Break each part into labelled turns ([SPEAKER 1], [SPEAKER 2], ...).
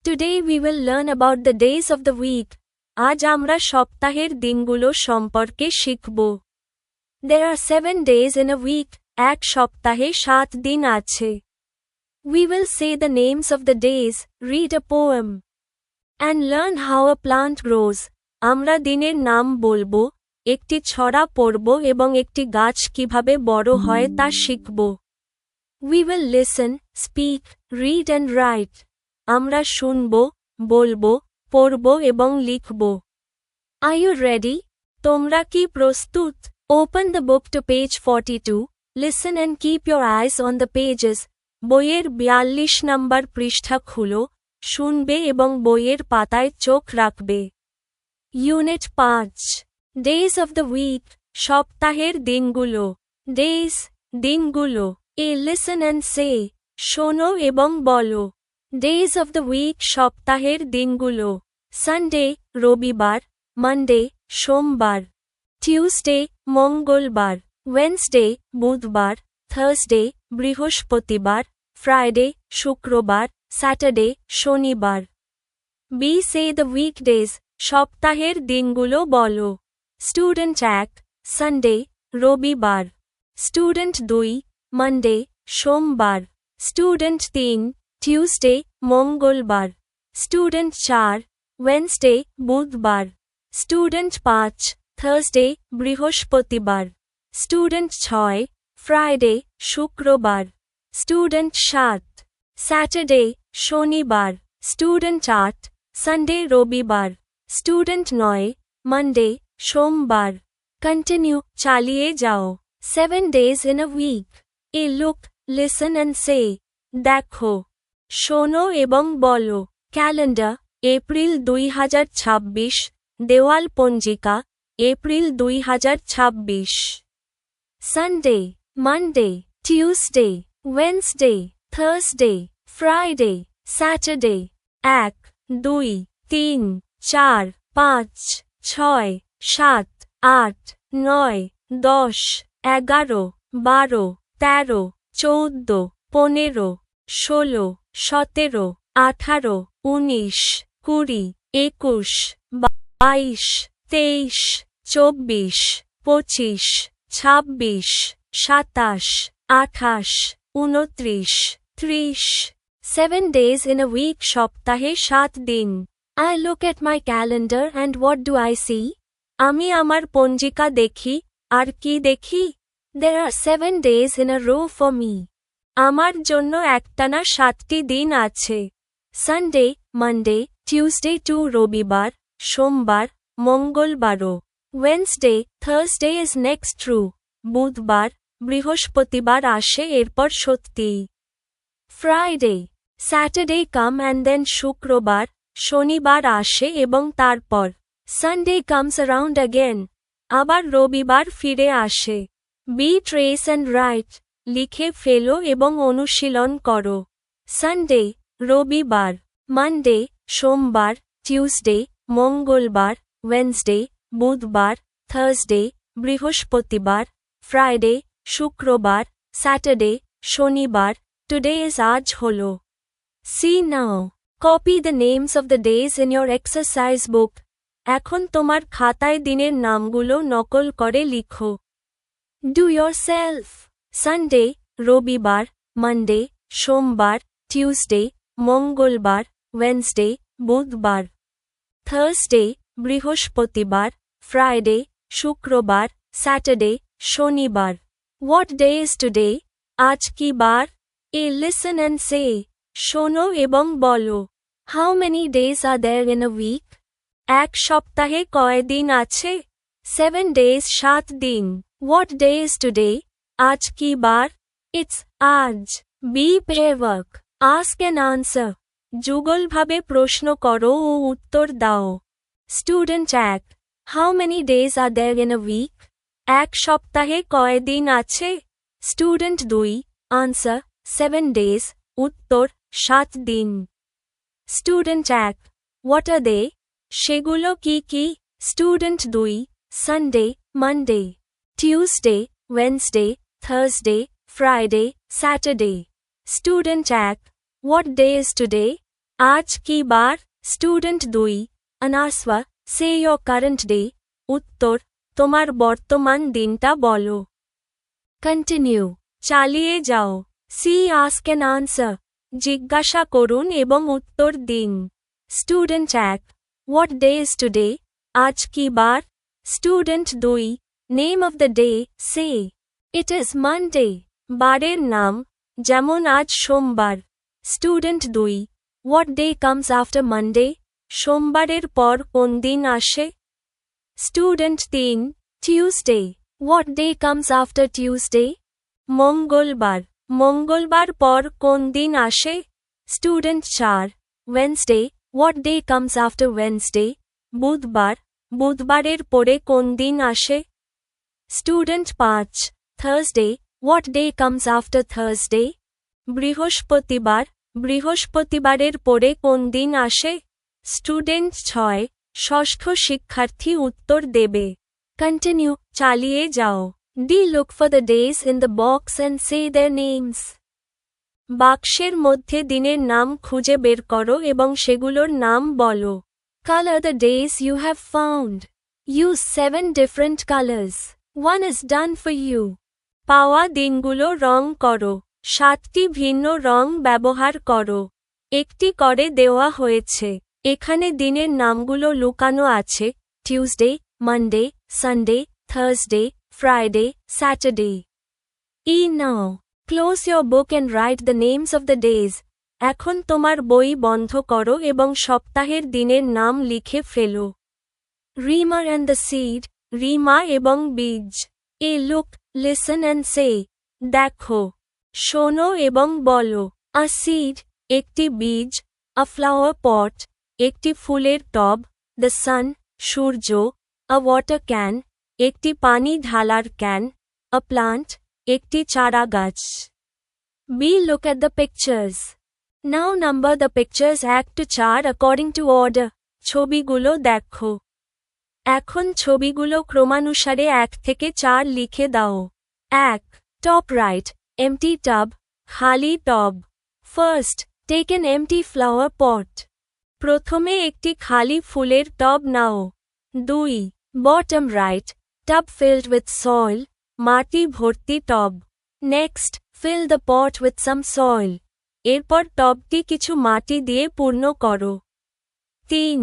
[SPEAKER 1] Today we will learn about the days of the week. আজ আমরা সপ্তাহের দিনগুলো সম্পর্কে শিখব। There are 7 days in a week. এক সপ্তাহে 7 দিন আছে। We will say the names of the days, read a poem, and learn how a plant grows. আমরা দিনের নাম বলবো, একটি ছড়া পড়ব এবং একটি গাছ কিভাবে বড় হয় তা শিখব। We will listen, speak, read and write. আমরা শুনব, বলবো, পড়ব এবং লিখব। Are you ready? তোমরা কি প্রস্তুত? Open the book to page 42. Listen and keep your eyes on the pages. বইয়ের 42 নম্বর পৃষ্ঠা খুলো, শুনবে এবং বইয়ের পাতায় চোখ রাখবে। Unit 5. Days of the week. সপ্তাহের দিনগুলো। Days, দিনগুলো। Listen and say. শোনো এবং বলো। Days of the week সপ্তাহের দিনগুলো। Sunday, রবিবার, Monday, সোমবার, Tuesday, মঙ্গলবার, Wednesday, বুধবার, Thursday, বৃহস্পতিবার, Friday, শুক্রবার, Saturday, শনিবার। B. Say the weekdays. সপ্তাহের দিনগুলো বলো। Student 1, Sunday, রবিবার। Student 2, Monday, সোমবার। Student 3, Tuesday, মঙ্গলবার। Student 4, Wednesday, বুধবার। Student 5, Thursday, বৃহস্পতিবার। Student 6, Friday, শুক্রবার। Student 7, Saturday, শনিবার। Student 8, Sunday, রবিবার। Student 9, Monday, সোমবার। Continue, চালিয়ে যাও। 7 days in a week. Look, listen and say. দেখো, শোনো এবং বলো। ক্যালেন্ডার, এপ্রিল 2026, দেওয়াল পঞ্জিকা, April 2026। Sunday, Monday, Tuesday, Wednesday, Thursday, Friday, Saturday. 1, 2, 3, 4, 5, 6, 7, 8, 9, 10, 11, 12, 13, 14, 15, 16, 17, 18, 19, 20, 21, 22, 23, 24, 25, 26, 27, 28, 29, 30. 7 days in a week সপ্তাহে 7 দিন। I look at my calendar and what do I see? আমি আমার পঞ্জিকা দেখি, আর কি দেখি? There are 7 days in a row for me. আমার জন্য একটানা 7টি দিন আছে। Sunday, Monday, Tuesday to রবিবার, সোমবার, মঙ্গলবারও। Wednesday, Thursday is next true. বুধবার, বৃহস্পতিবার আসে এরপর সত্যি। Friday, Saturday come and then শুক্রবার, শনিবার আসে এবং তারপর। Sunday comes around again. আবার রবিবার ফিরে আসে। Be trace and write. লিখে ফেলো এবং অনুশীলন করো। Sunday, রবিবার। Monday, সোমবার, Tuesday, মঙ্গলবার, Wednesday, বুধবার, Thursday, বৃহস্পতিবার, Friday, শুক্রবার, Saturday, শনিবার। Today is আজ হলো। See now. Copy the names of the days in your exercise book. এখন তোমার খাতায় দিনের নামগুলো নকল করে লিখো। Do yourself. Sunday, রবিবার, Monday, সোমবার, Tuesday, মঙ্গলবার, Wednesday, বুধবার। Thursday, বৃহস্পতিবার, Friday, শুক্রবার, Saturday, শনিবার। What day is today? আজ কি বার? Listen and say. শোনো এবং বলো। How many days are there in a week? এক সপ্তাহে কয় দিন আছে? 7 days 7 দিন। What day is today? আজ কি বার? It's আজ। Be pair work. Ask and answer. যুগলভাবে প্রশ্ন করো ও উত্তর দাও। Student 1. How many days are there in a week? এক সপ্তাহে কয় দিন আছে? Student 2. Answer, 7 days. উত্তর, 7 দিন। Student 1. What are they? সেগুলো কি কি? Student 2. Sunday, Monday, Tuesday, Wednesday, Thursday, Friday, Saturday. Student 1. What day is today? আজ কি বার? Student 2 answer say your current day. উত্তর তোমার বর্তমান দিনটা বলো। কন্টিনিউ চালিয়ে যাও। সি আস্ক অ্যান আনসার জিজ্ঞাসা করুন এবং উত্তর দিন। Student 1 what day is today? আজ কি বার? Student 2 name of the day say it is Monday. বারের নাম যেমন আজ সোমবার। Student 2 what day comes after Monday? সোমবারের পর কোন দিন আসে? Student 3 Tuesday what day comes after Tuesday? মঙ্গলবার। মঙ্গলবার পর কোন দিন আসে? Student 4 Wednesday what day comes after Wednesday? বুধবার। বুধবারের পরে কোন দিন আসে? Student 5 Thursday what day comes after Thursday? বৃহস্পতিবার। বৃহস্পতিবারের পরে কোন দিন আসে? স্টুডেন্ট 6 ষষ্ঠ শিক্ষার্থী উত্তর দেবে। কন্টিনিউ চালিয়ে যাও। D look for the days in the box and say their names. বাক্সের মধ্যে দিনের নাম খুঁজে বের করো এবং সেগুলোর নাম বলো। Colour the days you have found. Use 7 different colours. 1 is done for you. পাওয়া দিনগুলো রং করো। 7টি ভিন্ন রং ব্যবহার করো। একটি করে দেওয়া হয়েছে। এখানে দিনের নামগুলো লুকানো আছে Tuesday, Monday, Sunday, Thursday, Friday, Saturday. Now close your book and write the names of the days. এখন তোমার বই বন্ধ করো এবং সপ্তাহের দিনের নাম লিখে ফেলো। Rima and the seed Rima এবং বীজ। লুক লিসন অ্যান্ড সে দেখো। শোনো এবং বলো। আ সিড একটি বীজ। আ ফ্লাওয়ার পট একটি ফুলের টব। দ্য সান সূর্য। আ ওয়াটার ক্যান একটি পানি ঢালার ক্যান। আ প্লান্ট একটি চারা গাছ। B look at the pictures. Now number the pictures 1 to 4 according to order. ছবিগুলো দেখো। এখন ছবিগুলো ক্রমানুসারে 1 থেকে 4 লিখে দাও। 1 টপ রাইট এমটি টাব খালি টব। First take an empty flower pot. প্রথমে একটি খালি ফুলের টব নাও। 2 bottom right tub filled with soil মাটি ভর্তি টব। Next fill the pot with some soil. এরপর টবটি কিছু মাটি দিয়ে পূর্ণ করো। 3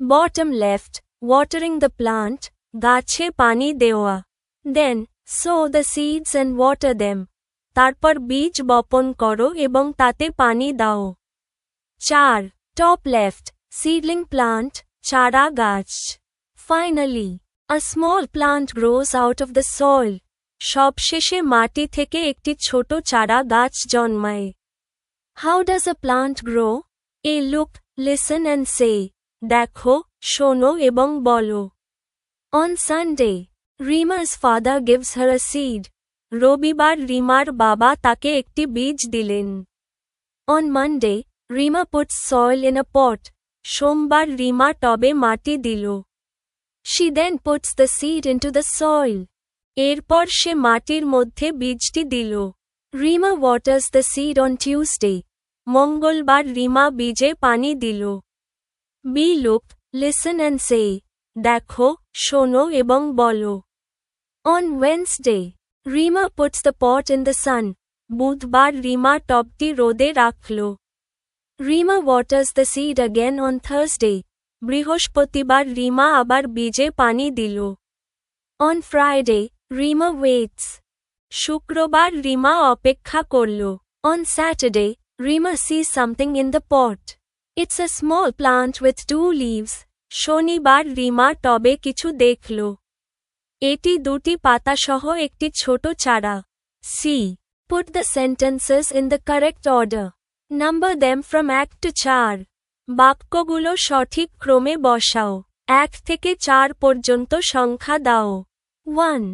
[SPEAKER 1] bottom left watering the plant গাছে পানি দেওয়া। Then sow the seeds and water them. তারপর বীজ বপন করো এবং তাতে পানি দাও। 4 টপ লেফট সিডলিং প্লান্ট চারা গাছ। Finally a small plant grows out of the soil. সবশেষে মাটি থেকে একটি ছোট চারা গাছ জন্মায়। How does a plant grow? Look listen and say দেখো, শোনো এবং বলো। On Sunday Rima's father gives her a seed. রবিবার রিমার বাবা তাকে একটি বীজ দিলেন। On Monday Rima puts soil in a pot. সোমবার রিমা টবে মাটি দিল। She then puts the seed into the soil. এরপর সে মাটির মধ্যে বীজটি দিল। Rima waters the seed on Tuesday. মঙ্গলবার রিমা বীজে পানি দিল। B look listen and say দেখো, শোনো এবং বলো। On Wednesday Rima puts the pot in the sun. বুধবার রিমা টবটি রোদে রাখল। Rima waters the seed again on Thursday. বৃহস্পতিবার রিমা আবার বীজে পানি দিল। On Friday Rima waits. শুক্রবার রিমা অপেক্ষা করল। On Saturday Rima sees something in the pot. It's a small plant with 2 leaves. শনিবার রিমা টবে কিছু দেখল। এটি 2টি পাতা সহ একটি ছোট চারা। C Put the sentences in the correct order. Number them from 1 to 4. বাক্যগুলো সঠিক ক্রমে বসাও। 1 থেকে 4 পর্যন্ত সংখ্যা দাও। 1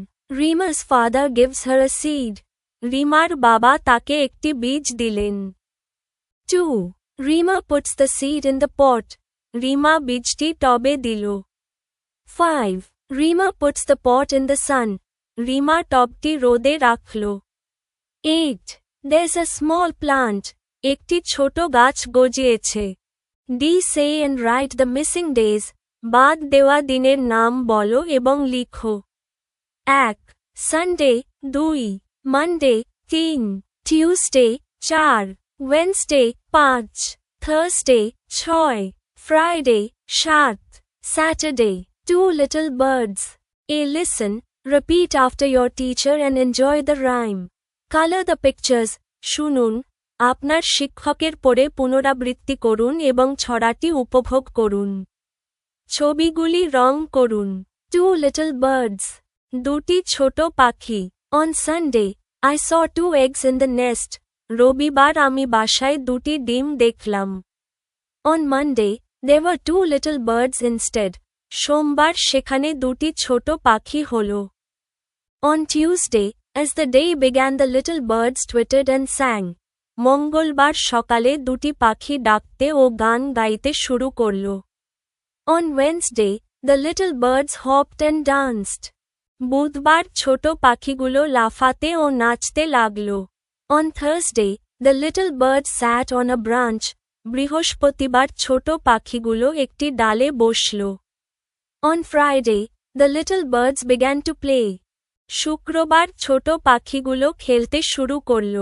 [SPEAKER 1] Rima's father gives her a seed. রিমার বাবা তাকে একটি বীজ দিলেন। 2 Rima puts the seed in the pot. Rima বীজটি টবে দিল। 5 Rima puts the pot in the sun. Rima টবটি রোদে রাখল। 8 There's a small plant. একটি ছোট গাছ গজিয়েছে। D. Say and write the missing days. বাদ দেওয়া দিনের নাম বলো এবং লিখো। 1. Sunday 2. Monday 3. Tuesday 4. Wednesday 5. Thursday 6. Friday 7. Saturday. 2 little birds. A. Listen, repeat after your teacher and enjoy the rhyme. Color the pictures. শুনুন, আপনার শিক্ষকের পড়ে পুনরাবৃত্তি করুন এবং ছড়াটি উপভোগ করুন। ছবিগুলি রং করুন। 2 little birds. দুটি ছোট পাখি। On Sunday, I saw 2 eggs in the nest. রবিবার আমি বাসায় দুটি ডিম দেখলাম। On Monday, there were 2 little birds instead. সোমবার সেখানে দুটি ছোট পাখি হল। On Tuesday, as the day began, the little birds twittered and sang. মঙ্গলবার সকালে দুটি পাখি ডাকতে ও গান গাইতে শুরু করল। On Wednesday, the little birds hopped and danced. বুধবার ছোট পাখিগুলো লাফাতে ও নাচতে লাগল। On Thursday, the little birds sat on a branch. বৃহস্পতিবার ছোট পাখিগুলো একটি ডালে বসল। On Friday, the little birds began to play. শুক্রবার ছোট পাখিগুলো খেলতে শুরু করল।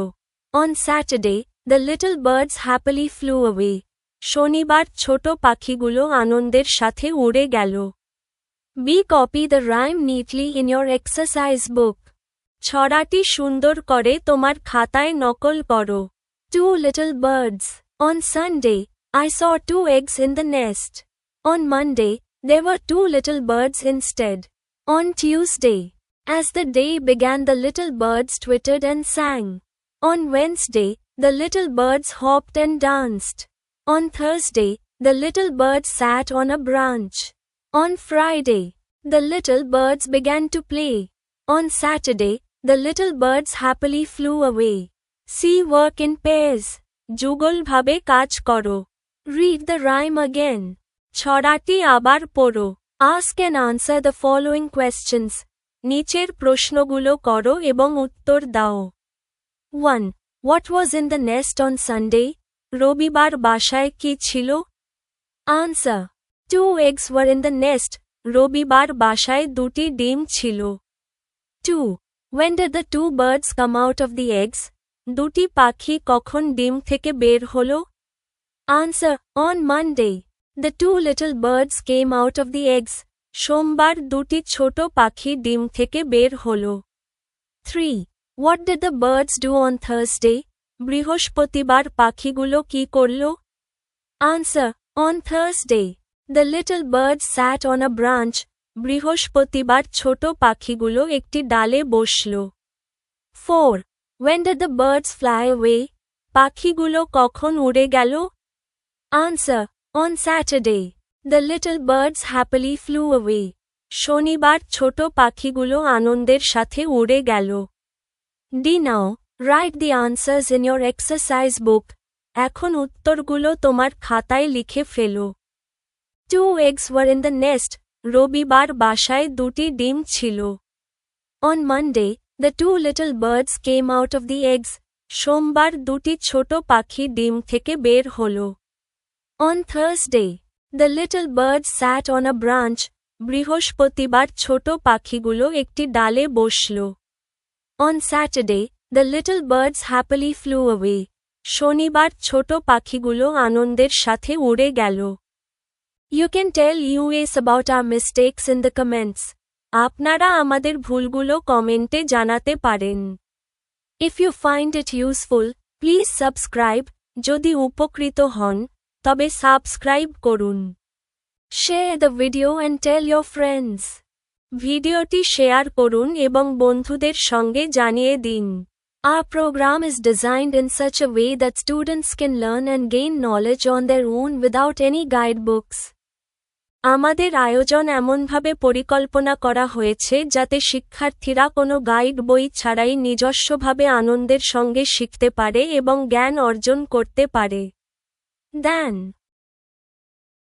[SPEAKER 1] On Saturday, the little birds happily flew away. শনিবার ছোট পাখিগুলো আনন্দের সাথে উড়ে গেল। Be copy the rhyme neatly in your exercise book. ছড়াটি সুন্দর করে তোমার খাতায় নকল করো। 2 little birds. On Sunday, I saw 2 eggs in the nest. On Monday, there were 2 little birds instead. On Tuesday, as the day began, the little birds twittered and sang. On Wednesday, the little birds hopped and danced. On Thursday, the little birds sat on a branch. On Friday, the little birds began to play. On Saturday, the little birds happily flew away. See, work in pairs. যুগলভাবে কাজ করো। Read the rhyme again. ছড়াটি আবার পড়ো। Ask and answer the following questions. নিচের প্রশ্নগুলো করো এবং উত্তর দাও। 1. What was in the nest on Sunday? রবিবার বাসায় কি ছিল? Answer. 2 eggs were in the nest. রবিবার বাসায় দুটি ডিম ছিল। 2. When did the 2 birds come out of the eggs? দুটি পাখি কখন ডিম থেকে বের হলো? Answer. On Monday. The 2 little birds came out of the eggs. সোমবার দুটি ছোট পাখি ডিম থেকে বের হলো। 3. What did the birds do on Thursday? বৃহস্পতিবার পাখিগুলো কি করল? Answer. On Thursday, the little birds sat on a branch. বৃহস্পতিবার ছোট পাখিগুলো একটি ডালে বসল। 4. When did the birds fly away? পাখিগুলো কখন উড়ে গেল? Answer. On Saturday, the little birds happily flew away. শনিবার ছোট পাখিগুলো আনন্দের সাথে উড়ে গেল। D. Now, write the answers in your exercise book. এখন উত্তরগুলো তোমার খাতায় লিখে ফেলো। 2 eggs were in the nest. রবিবার বাসায় দুটি ডিম ছিল। On Monday, the 2 little birds came out of the eggs. সোমবার দুটি ছোট পাখি ডিম থেকে বের হলো। On Thursday, the little birds sat on a branch. বৃহস্পতিবার ছোট পাখিগুলো একটি ডালে বসল। On Saturday, the little birds happily flew away. শনিবার ছোট পাখিগুলো আনন্দের সাথে উড়ে গেল। You can tell us about our mistakes in the comments. আপনারা আমাদের ভুলগুলো কমেন্টে জানাতে পারেন। If you find it useful, please subscribe. যদি উপকৃত হন, তবে সাবস্ক্রাইব করুন। Share the video and tell your friends. ভিডিওটি শেয়ার করুন এবং বন্ধুদের সঙ্গে জানিয়ে দিন। Our program is designed in such a way that students can learn and gain knowledge on their own without any guidebooks. আমাদের আয়োজন এমনভাবে পরিকল্পনা করা হয়েছে যাতে শিক্ষার্থীরা কোনো গাইড বই ছাড়াই নিজস্বভাবে আনন্দের সঙ্গে শিখতে পারে এবং জ্ঞান অর্জন করতে পারে। দেন